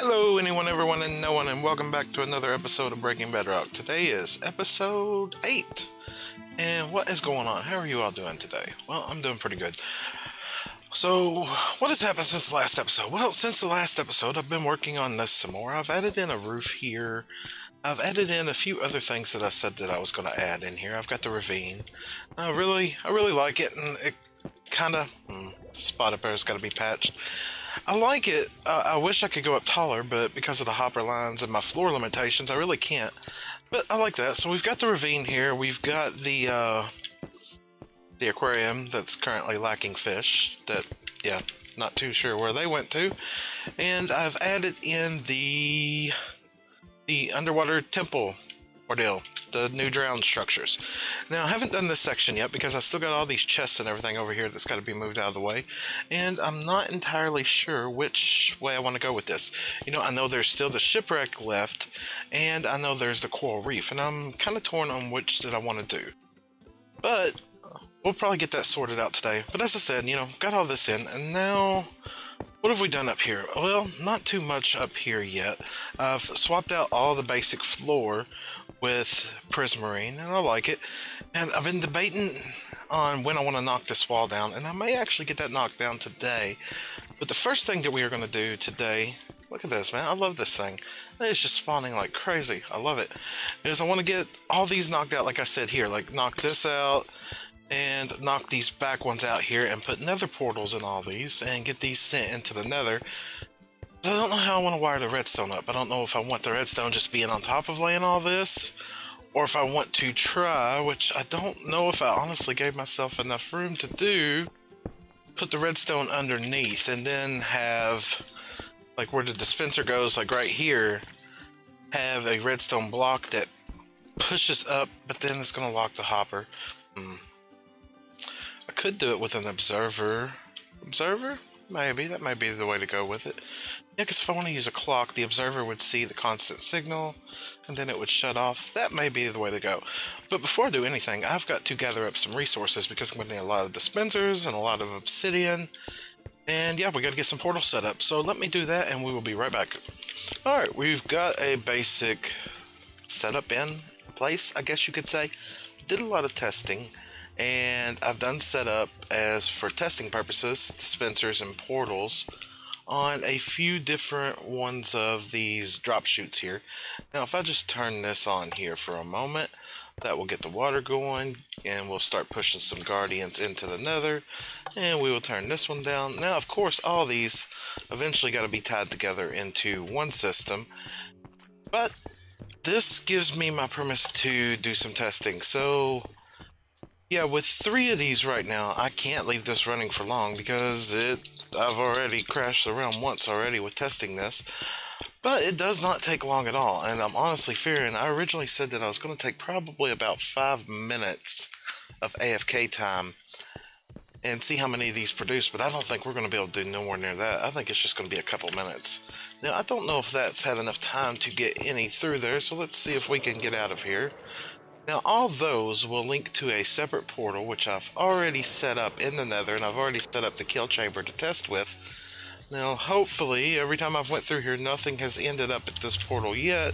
Hello, anyone, everyone, and no one, and welcome back to another episode of Breaking Bedrock. Today is episode 8. And what is going on? How are you all doing today? Well, I'm doing pretty good. So, what has happened since the last episode? Well, since the last episode, I've been working on this some more. I've added in a roof here. I've added in a few other things that I said that I was going to add in here. I've got the ravine. I really like it, and it kind of... spot up there's got to be patched. I like it. I wish I could go up taller, but because of the hopper lines and my floor limitations, I really can't. But I like that. So we've got the ravine here. We've got the aquarium that's currently lacking fish. That, yeah, not too sure where they went to. And I've added in the underwater temple ordeal, the new drown structures. Now, I haven't done this section yet because I still got all these chests and everything over here that's got to be moved out of the way, and I'm not entirely sure which way I want to go with this. You know, I know there's still the shipwreck left, and I know there's the coral reef, and I'm kind of torn on which that I want to do. But we'll probably get that sorted out today. But as I said, you know, got all this in, and now... what have we done up here? Well, not too much up here yet. I've swapped out all the basic floor with Prismarine, and I like it. And I've been debating on when I want to knock this wall down, and I may actually get that knocked down today. But the first thing that we are going to do today, look at this, man, I love this thing. It's just spawning like crazy. I love it. Is I want to get all these knocked out, like I said here, like knock this out, and knock these back ones out here and put nether portals in all these and get these sent into the nether. But I don't know how I want to wire the redstone up. I don't know if I want the redstone just being on top of laying all this, or if I want to try, which I don't know if I honestly gave myself enough room to do, put the redstone underneath and then have, like where the dispenser goes, like right here, have a redstone block that pushes up, but then it's going to lock the hopper. I could do it with an observer. Observer? Maybe. That might be the way to go with it. Yeah, because if I want to use a clock, the observer would see the constant signal, and then it would shut off. That may be the way to go. But before I do anything, I've got to gather up some resources, because I'm going to need a lot of dispensers and a lot of obsidian. And yeah, we got to get some portals set up. So let me do that, and we will be right back. Alright, we've got a basic setup in place, I guess you could say. Did a lot of testing. And I've done setup as for testing purposes, dispensers and portals on a few different ones of these drop chutes here. Now, if I just turn this on here for a moment, that will get the water going, and we'll start pushing some guardians into the nether, and we will turn this one down. Now, of course, all these eventually got to be tied together into one system, but this gives me my permission to do some testing. So yeah, with 3 of these right now, I can't leave this running for long because I've already crashed the realm once already with testing this. But it does not take long at all, and I'm honestly fearing, I originally said that I was going to take probably about 5 minutes of AFK time and see how many of these produce, but I don't think we're going to be able to do nowhere near that. I think it's just going to be a couple minutes. Now, I don't know if that's had enough time to get any through there, so let's see if we can get out of here. Now, all those will link to a separate portal, which I've already set up in the nether, and I've already set up the kill chamber to test with. Now, hopefully, every time I've went through here, nothing has ended up at this portal yet,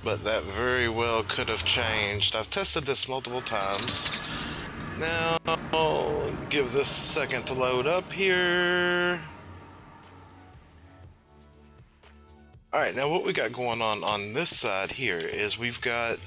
but that very well could have changed. I've tested this multiple times. Now, I'll give this a second to load up here. Alright, now what we got going on this side here is we've got,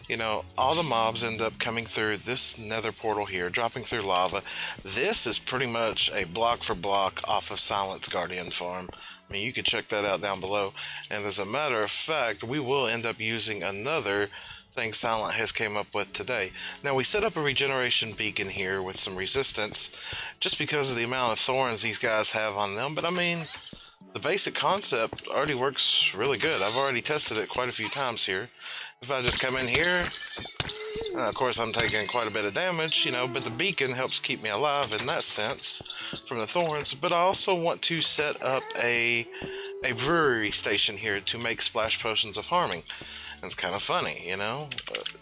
you know, all the mobs end up coming through this nether portal here, dropping through lava. This is pretty much a block for block off of Silence Guardian Farm. I mean, you could check that out down below. And as a matter of fact, we will end up using another thing Silent has came up with today. Now, we set up a regeneration beacon here with some resistance, just because of the amount of thorns these guys have on them. But I mean, the basic concept already works really good. I've already tested it quite a few times here. If I just come in here, of course I'm taking quite a bit of damage, you know, but the beacon helps keep me alive in that sense from the thorns. But I also want to set up a brewery station here to make splash potions of farming. And it's kind of funny, you know.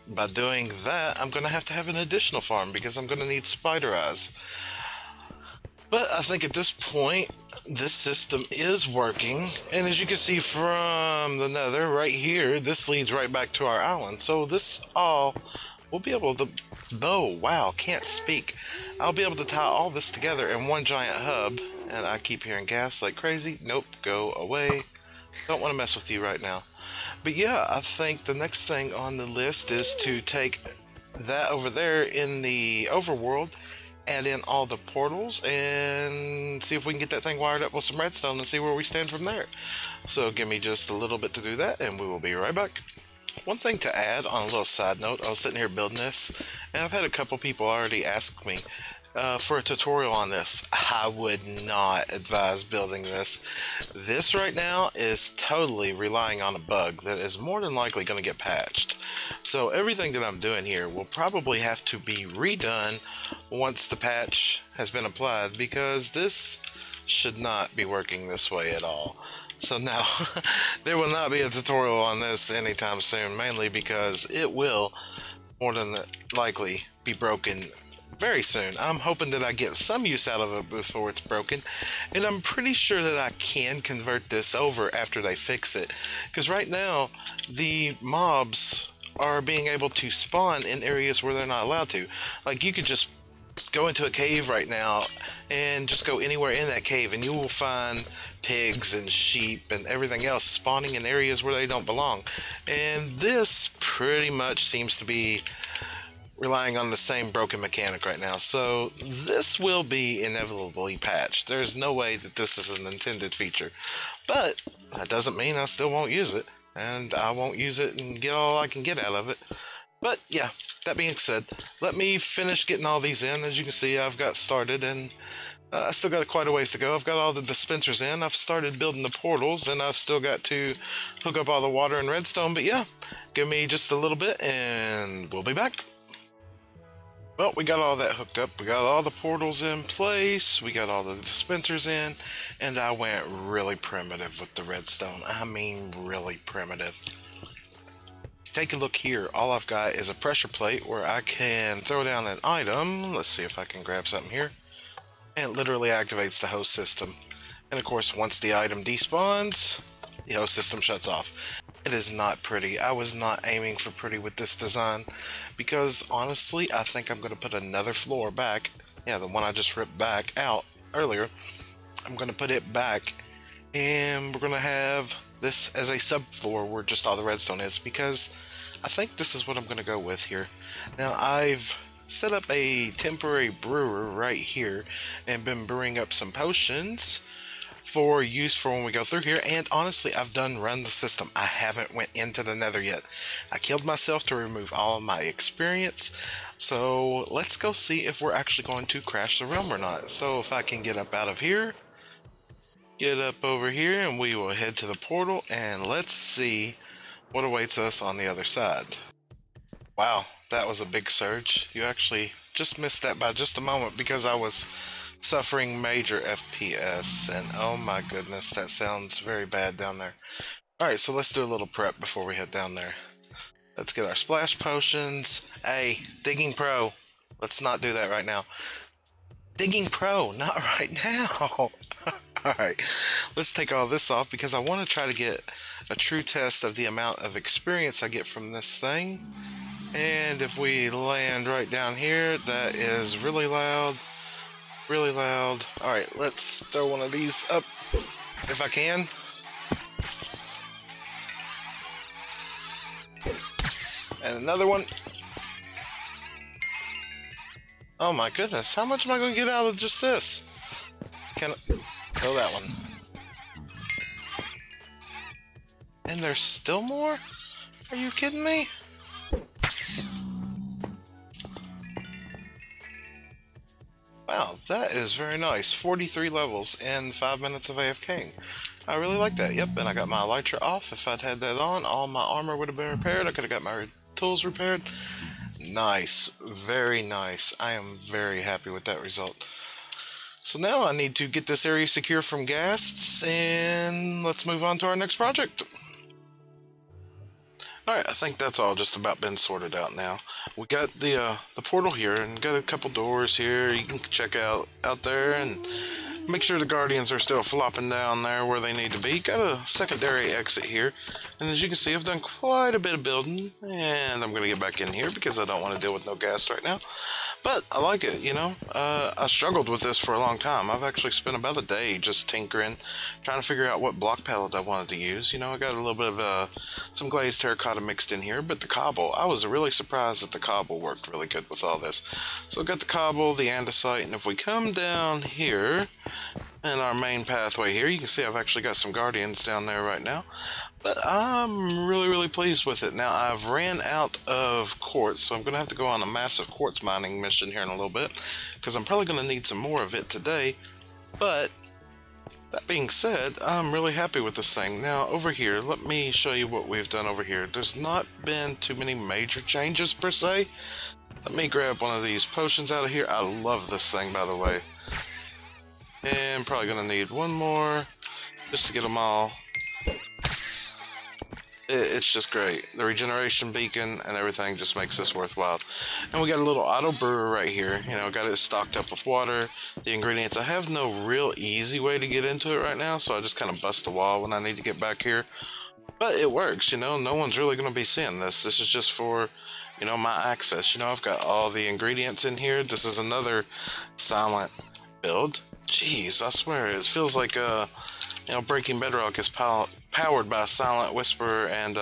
By doing that, I'm going to have an additional farm because I'm going to need spider eyes. But I think at this point, this system is working. And as you can see from the nether right here, this leads right back to our island. So this all, we'll be able to, oh wow, can't speak. I'll be able to tie all this together in one giant hub. And I keep hearing gas like crazy. Nope, go away. Don't want to mess with you right now. But yeah, I think the next thing on the list is to take that over there in the overworld, add in all the portals, and see if we can get that thing wired up with some redstone and see where we stand from there. So give me just a little bit to do that, and we will be right back. One thing to add on a little side note, I was sitting here building this, and I've had a couple people already ask me for a tutorial on this. I would not advise building this. This right now is totally relying on a bug that is more than likely going to get patched. So everything that I'm doing here will probably have to be redone once the patch has been applied, because this should not be working this way at all. So now, there will not be a tutorial on this anytime soon, mainly because it will more than likely be broken very soon. I'm hoping that I get some use out of it before it's broken, and I'm pretty sure that I can convert this over after they fix it, because right now the mobs are being able to spawn in areas where they're not allowed to. Like, you could just go into a cave right now and just go anywhere in that cave, and you will find pigs and sheep and everything else spawning in areas where they don't belong. And this pretty much seems to be relying on the same broken mechanic right now. So this will be inevitably patched. There's no way that this is an intended feature. But that doesn't mean I still won't use it. And I won't use it and get all I can get out of it. But yeah, that being said, let me finish getting all these in. As you can see, I've got started, and I still got quite a ways to go. I've got all the dispensers in. I've started building the portals, and I've still got to hook up all the water and redstone. But yeah, give me just a little bit, and we'll be back. Well, we got all that hooked up. We got all the portals in place. We got all the dispensers in. And I went really primitive with the redstone. I mean, really primitive. Take a look here. All I've got is a pressure plate where I can throw down an item. Let's see if I can grab something here. And it literally activates the host system. And of course, once the item despawns, the host system shuts off. It is not pretty. I was not aiming for pretty with this design, because honestly, I think I'm going to put another floor back. Yeah, the one I just ripped back out earlier. I'm going to put it back, and we're going to have this as a subfloor where just all the redstone is, because I think this is what I'm going to go with here. Now, I've set up a temporary brewer right here and been brewing up some potions for use for when we go through here. And honestly, I've done run the system. I haven't went into the nether yet. I killed myself to remove all of my experience. So let's go see if we're actually going to crash the realm or not. So if I can get up out of here, get up over here, and we will head to the portal, and let's see what awaits us on the other side. Wow, that was a big surge. You actually just missed that by just a moment, because I was suffering major FPS, and oh my goodness, that sounds very bad down there. Alright, so let's do a little prep before we head down there. Let's get our splash potions. Hey, Digging Pro, let's not do that right now. Digging Pro, not right now. Alright, let's take all this off, because I want to try to get a true test of the amount of experience I get from this thing. And if we land right down here, that is really loud. Really loud. Alright, let's throw one of these up if I can. And another one. Oh my goodness, how much am I going to get out of just this? Can I throw that one? And there's still more? Are you kidding me? Wow, that is very nice. 43 levels and 5 minutes of AFKing. I really like that. Yep, and I got my elytra off. If I'd had that on, all my armor would have been repaired. I could have got my tools repaired. Nice. Very nice. I am very happy with that result. So now I need to get this area secure from ghasts, and let's move on to our next project. Alright, I think that's all just about been sorted out now. We got the portal here and got a couple doors here you can check out there and make sure the Guardians are still flopping down there where they need to be. Got a secondary exit here, and as you can see, I've done quite a bit of building, and I'm going to get back in here because I don't want to deal with no gas right now. But I like it, you know. I struggled with this for a long time. I've actually spent about a day just tinkering, trying to figure out what block palette I wanted to use. You know, I got a little bit of some glazed terracotta mixed in here, but the cobble, I was really surprised that the cobble worked really good with all this. So I've got the cobble, the andesite, and if we come down here, and our main pathway here, you can see I've actually got some Guardians down there right now, but I'm really pleased with it. Now I've ran out of quartz, so I'm going to have to go on a massive quartz mining mission here in a little bit, because I'm probably going to need some more of it today. But that being said, I'm really happy with this thing. Now over here, let me show you what we've done over here. There's not been too many major changes per se. Let me grab one of these potions out of here. I love this thing, by the way. And probably gonna need one more just to get them all. It's just great. The regeneration beacon and everything just makes this worthwhile. And we got a little auto brewer right here. You know, got it stocked up with water, the ingredients. I have no real easy way to get into it right now, so I just kind of bust the wall when I need to get back here. But it works, you know. No one's really gonna be seeing this. This is just for, you know, my access. You know, I've got all the ingredients in here. This is another silent build. Jeez, I swear, it feels like, you know, Breaking Bedrock is powered by Silent Whisperer and,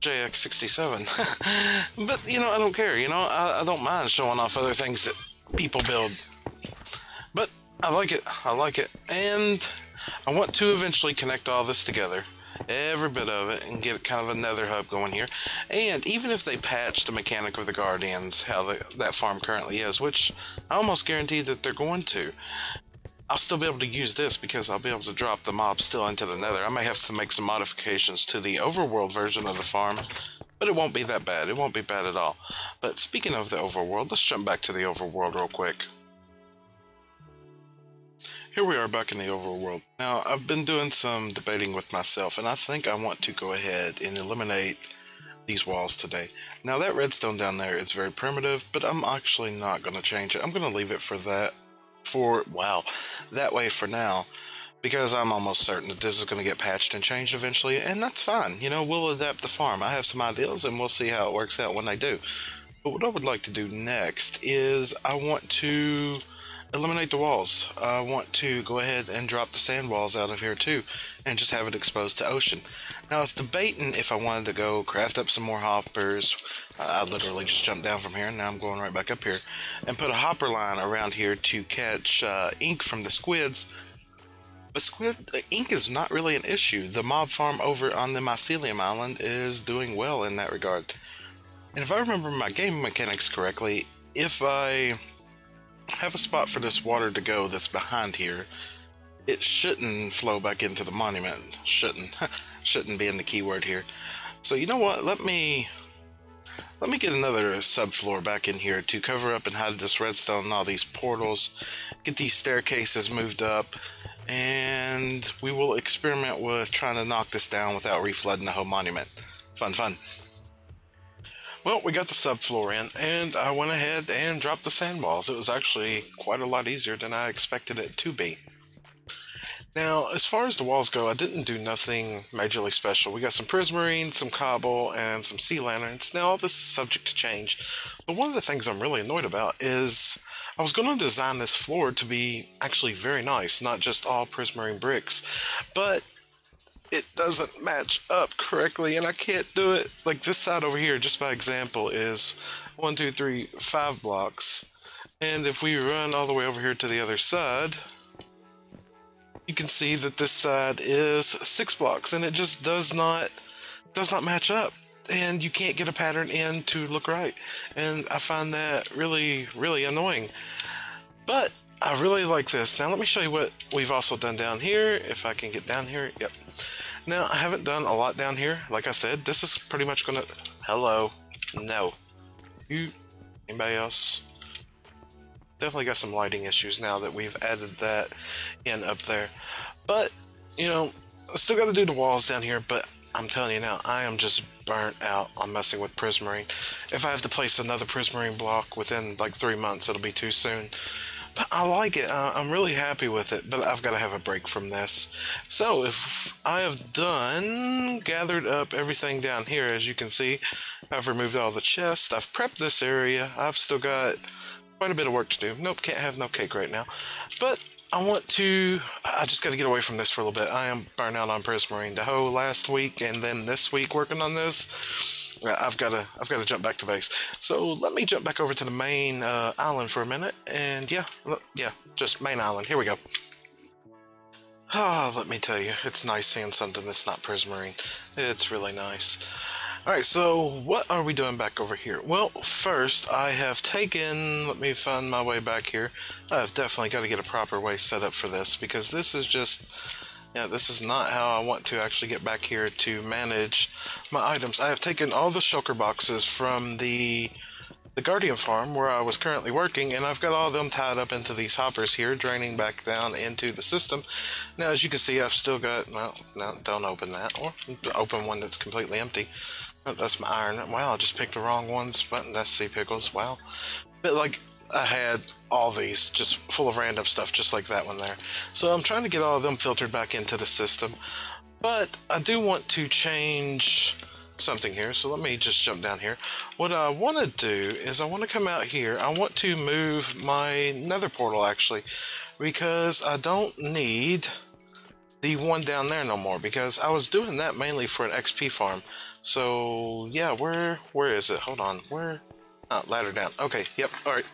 JX67. But, you know, I don't care, you know, I don't mind showing off other things that people build. But, I like it, and I want to eventually connect all this together. Every bit of it, and get kind of a nether hub going here. And even if they patch the mechanic of the Guardians, how that farm currently is, which I almost guarantee that they're going to, I'll still be able to use this because I'll be able to drop the mobs still into the nether. I may have to make some modifications to the overworld version of the farm, but it won't be that bad. It won't be bad at all. But speaking of the overworld, let's jump back to the overworld real quick. Here we are back in the overworld. Now, I've been doing some debating with myself, and I think I want to go ahead and eliminate these walls today. Now, that redstone down there is very primitive, but I'm actually not going to change it. I'm going to leave it for that way for now, because I'm almost certain that this is going to get patched and changed eventually, and that's fine. You know, we'll adapt the farm. I have some ideas, and we'll see how it works out when they do. But what I would like to do next is I want to eliminate the walls. I want to go ahead and drop the sand walls out of here too, and just have it exposed to ocean. Now I was debating if I wanted to go craft up some more hoppers. I literally just jumped down from here, and now I'm going right back up here, and put a hopper line around here to catch ink from the squids. But ink is not really an issue. The mob farm over on the Mycelium Island is doing well in that regard. And if I remember my game mechanics correctly, if I have a spot for this water to go that's behind here, it shouldn't flow back into the monument. Shouldn't being the key word here. So you know what, let me get another subfloor back in here to cover up and hide this redstone and all these portals, get these staircases moved up, and we will experiment with trying to knock this down without reflooding the whole monument. Fun. Well, we got the subfloor in, and I went ahead and dropped the sand walls. It was actually quite a lot easier than I expected it to be. Now, as far as the walls go, I didn't do nothing majorly special. We got some prismarine, some cobble, and some sea lanterns. Now, all this is subject to change, but one of the things I'm really annoyed about is I was going to design this floor to be actually very nice, not just all prismarine bricks, but it doesn't match up correctly, and I can't do it. Like this side over here, just by example, is 1, 2, 3, 5 blocks. And if we run all the way over here to the other side, you can see that this side is 6 blocks, and it just does not match up. And you can't get a pattern in to look right. And I find that really annoying. But I really like this. Now let me show you what we've also done down here. If I can get down here. Yep. Now, I haven't done a lot down here. Like I said, this is pretty much gonna... Hello. No. You... Anybody else? Definitely got some lighting issues now that we've added that in up there. But, you know, I still gotta do the walls down here, but I'm telling you now, I am just burnt out on messing with Prismarine. If I have to place another Prismarine block within like 3 months, it'll be too soon. But I like it. I'm really happy with it, but I've got to have a break from this. So if I have gathered up everything down here, as you can see, I've removed all the chests. I've prepped this area. I've still got quite a bit of work to do. Nope, can't have no cake right now. But I just got to get away from this for a little bit. I am burnt out on Prismarine. The whole last week and then this week working on this. I've got to jump back to base. So let me jump back over to the main island for a minute. And yeah, just main island. Here we go. Let me tell you, it's nice seeing something that's not Prismarine. It's really nice. Alright, so what are we doing back over here? Well, first I have let me find my way back here. I've definitely got to get a proper way set up for this, because this is this is not how I want to actually get back here to manage my items. I have taken all the shulker boxes from the Guardian farm where I was currently working, and I've got all of them tied up into these hoppers here, draining back down into the system. Now, as you can see, I've still got, well, no, don't open that, or open one that's completely empty. That's my iron. Wow, I just picked the wrong ones, but that's sea pickles. Wow. But like, I had all these just full of random stuff, just like that one there. So I'm trying to get all of them filtered back into the system. But I do want to change something here, so let me just jump down here. What I want to do is I want to come out here. I want to move my nether portal, actually, because I don't need the one down there no more, because I was doing that mainly for an XP farm. So yeah, where is it? Hold on, where? Ladder down. Okay, yep, alright.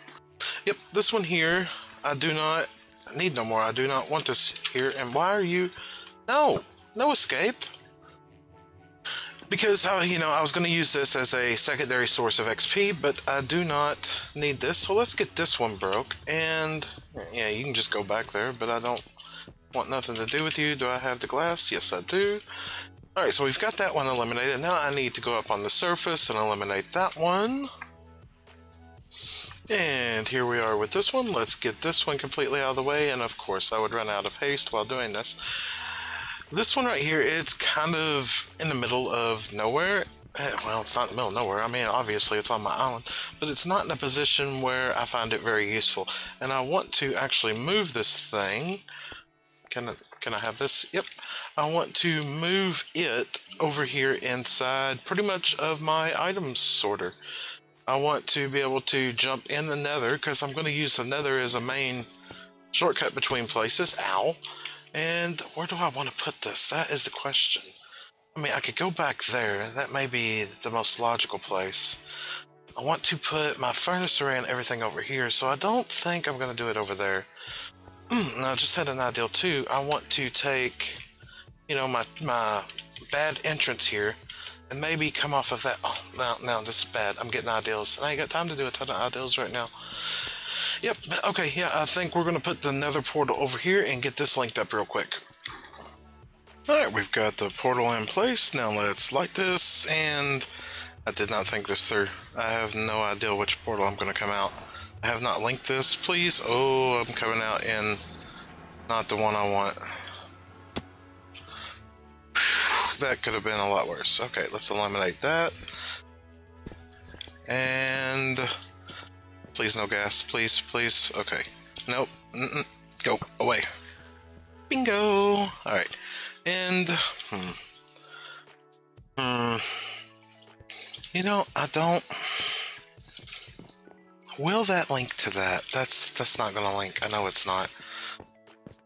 Yep, this one here, I do not need no more. I do not want this here. And why are you... No escape. Because, I was going to use this as a secondary source of XP, but I do not need this. So let's get this one broke. And, yeah, you can just go back there, but I don't want nothing to do with you. Do I have the glass? Yes, I do. Alright, so we've got that one eliminated. Now I need to go up on the surface and eliminate that one. And here we are with this one. Let's get this one completely out of the way. And of course, I would run out of haste while doing this. This one right here, it's kind of in the middle of nowhere. Well, it's not in the middle of nowhere. I mean, obviously it's on my island, but it's not in a position where I find it very useful. And I want to actually move this thing. Can I have this? Yep. I want to move it over here inside pretty much of my items sorter. I want to be able to jump in the nether, because I'm going to use the nether as a main shortcut between places. Ow. And where do I want to put this? That is the question. I mean, I could go back there. That may be the most logical place. I want to put my furnace array and everything over here, so I don't think I'm going to do it over there. Now, I just had an idea too. I want to take, my bad entrance here and maybe come off of that. Oh, no, this is bad. I'm getting ideals. And I ain't got time to do a ton of ideals right now. Yep, okay, yeah, I think we're going to put the nether portal over here and get this linked up real quick. Alright, we've got the portal in place. Now let's light this, and I did not think this through. I have no idea which portal I'm going to come out. I have not linked this, please. Oh, I'm coming out in not the one I want. That could have been a lot worse. Okay, let's eliminate that. And... please, no gas. Please, please. Okay. Nope. Go away. Bingo! Alright. And... I don't... Will that link to that? That's not gonna link. I know it's not.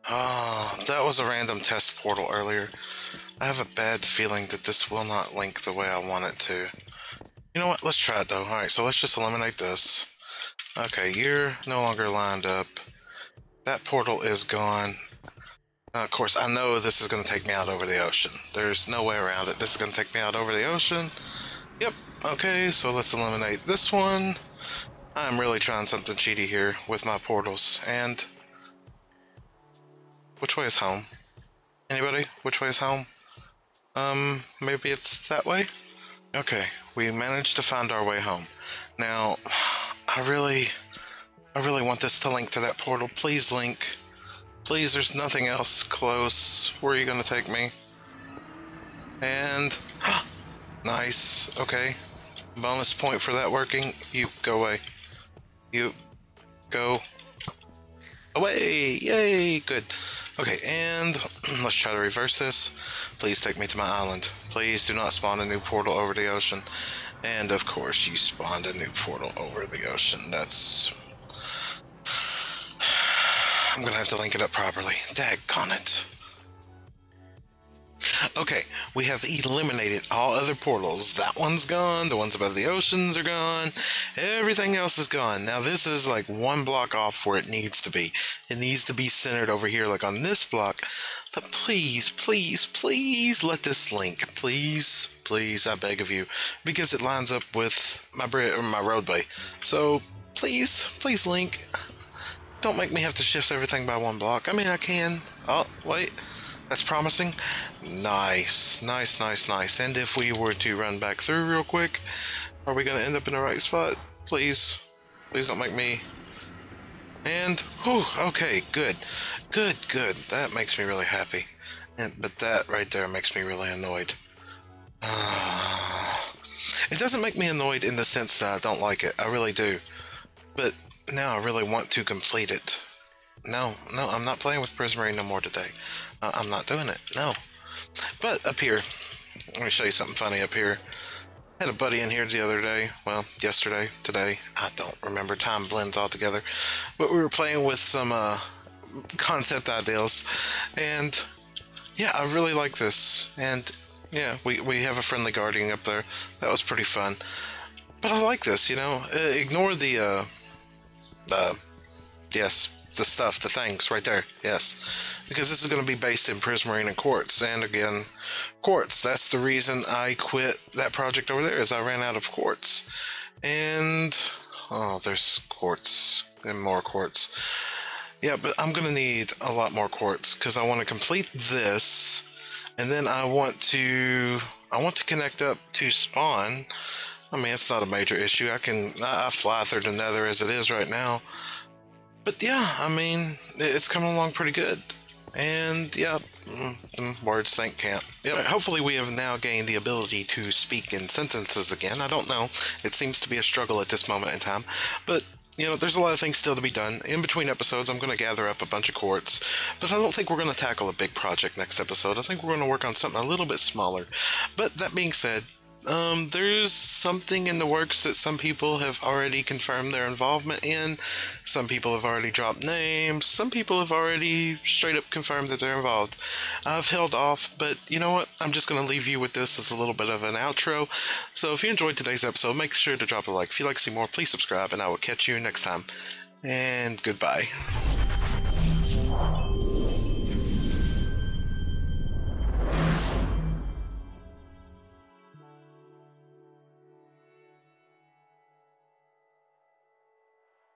Oh, that was a random test portal earlier. I have a bad feeling that this will not link the way I want it to. You know what? Let's try it though. Alright, so let's just eliminate this. Okay, you're no longer lined up. That portal is gone. Of course, I know this is going to take me out over the ocean. There's no way around it. This is going to take me out over the ocean. Yep, okay, so let's eliminate this one. I'm really trying something cheaty here with my portals. And... which way is home? Anybody? Which way is home? Maybe it's that way? Okay, we managed to find our way home. Now... I really want this to link to that portal. Please link. Please, there's nothing else close. Where are you going to take me? And nice. Okay. Bonus point for that working. You go away. You go away. Yay. Good. Okay, and let's try to reverse this. Please take me to my island. Please do not spawn a new portal over the ocean. And of course, you spawned a new portal over the ocean. That's... I'm gonna have to link it up properly. Daggone it. Okay, we have eliminated all other portals. That one's gone, the ones above the oceans are gone, everything else is gone. Now this is like one block off where it needs to be. It needs to be centered over here like on this block. But please, please, please let this link. Please, please, I beg of you. Because it lines up with my roadway. So please, please link. Don't make me have to shift everything by one block. I mean, I can. Oh, wait. That's promising. Nice, nice, nice, nice. And if we were to run back through real quick, are we going to end up in the right spot? Please. Please don't make me... And, whew, okay, good. Good, good. That makes me really happy. But that right there makes me really annoyed. It doesn't make me annoyed in the sense that I don't like it. I really do. But now I really want to complete it. No, I'm not playing with Prismarine no more today. I'm not doing it, no. But up here, let me show you something funny up here. I had a buddy in here the other day, well, yesterday, today, I don't remember, time blends all together. But we were playing with some concept ideals, and yeah, I really like this. And yeah, we have a friendly guardian up there. That was pretty fun. But I like this, you know. Ignore the yes, the stuff, the things right there, yes. Because this is going to be based in Prismarine and Quartz. And again, Quartz, that's the reason I quit that project over there, is I ran out of Quartz. And, oh, there's Quartz and more Quartz. Yeah, but I'm going to need a lot more Quartz because I want to complete this. And then I want to connect up to spawn. I mean, it's not a major issue. I fly through the nether as it is right now. But yeah, I mean, it's coming along pretty good. And yeah, words think can't. Yeah, hopefully we have now gained the ability to speak in sentences again. I don't know. It seems to be a struggle at this moment in time. But, you know, there's a lot of things still to be done. In between episodes, I'm going to gather up a bunch of quartz. But I don't think we're going to tackle a big project next episode. I think we're going to work on something a little bit smaller. But that being said, there's something in the works that some people have already confirmed their involvement in. Some people have already dropped names. Some people have already straight up confirmed that they're involved. I've held off, but you know what? I'm just going to leave you with this as a little bit of an outro. So if you enjoyed today's episode, make sure to drop a like. If you'd like to see more, please subscribe, and I will catch you next time. And goodbye.